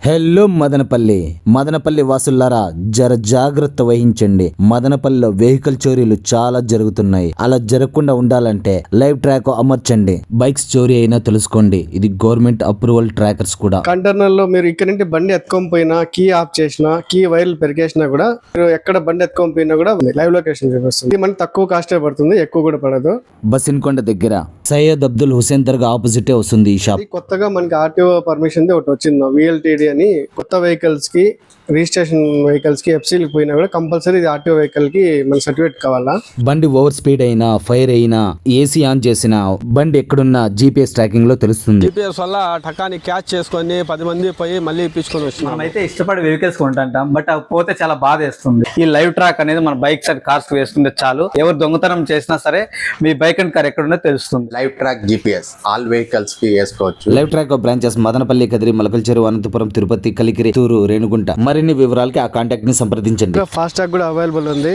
Hello Madanapalle వాసులారా, జర జాగ్రత్త వహించండి. మదనపల్లిలో వెహికల్ చోరీలు చాలా జరుగుతున్నాయి. అలా జరగకుండా ఉండాలంటే లైవ్ ట్రాక్ అమర్చండి. బైక్స్ చోరీ అయినా తెలుసుకోండి. ఇది గవర్నమెంట్ అప్రూవల్ ట్రాకర్స్ కూడా. కంటైనర్ లో మీరు ఇక్కడ నుండి బండి ఎత్తుకొని పోయినా, కీ ఆఫ్ చేసినా, కీ వైర్లు పెరిగేసినా కూడా, మీరు ఎక్కడ బండి ఎత్తుకొని పోయినా కూడా లైవ్ లొకేషన్ చూపిస్తుంది. ఇది మనకి తక్కువ కాస్టే పడుతుంది, ఎక్కువ కూడా పడదు. బసిన్కొండ దగ్గర సయ్యద్ అబ్దుల్ హుసేన్ దర్గా ఆపోజిటే వస్తుంది ఈ షాప్. కొత్తగా మనకి ఆర్టీఓ పర్మిషన్ ఒకటి వచ్చింది, VLTD అని. కొత్త వెహికల్స్ కి, రిజిస్ట్రేషన్ వెహికల్స్ కి, ఎఫ్సీలకు పోయినా కూడా కంపల్సరీ ఇది ఆర్టీఓ వెహికల్ కి మన సర్టిఫికేట్ కావాలా. బండి ఓవర్ స్పీడ్ అయినా, ఫైర్ అయినా, ఏసీ ఆన్ చేసినా బండి ఎక్కడున్నా GPS ట్రాకింగ్ లో తెలుస్తుంది. GPS వల్ల టకాని క్యాచ్ చేసుకొని 10 మంది పోయి మళ్ళీ ఇప్పించుకొని వచ్చినాం. మనమైతే ఇష్టపడి వెహికల్స్ కొంటాం, బట్ అవి పోతే చాలా బాధ వేస్తుంది. ఈ లైవ్ ట్రాక్ అనేది మన బైక్స్ అండ్ కార్స్ వేసుకుంటే చాలు, ఎవరు దొంగతనం చేసినా సరే మీ బైక్ అండ్ కార్ ఎక్కడున్నా తెలుస్తుంది. Live track GPS all vehicles కి వేసుకోవచ్చు. Live track branches Madanapalle, Kadiri, Molakalacheruvu, Anantapuram, Tirupati, Kalikiri, తూరు, రేణుగుంట. మరిన్ని వివరాలకి ఆ కాంటాక్ట్ ని సంప్రదించండి. ఫాస్ట్ ట్రాక్ కూడా అవైలబుల్ ఉంది.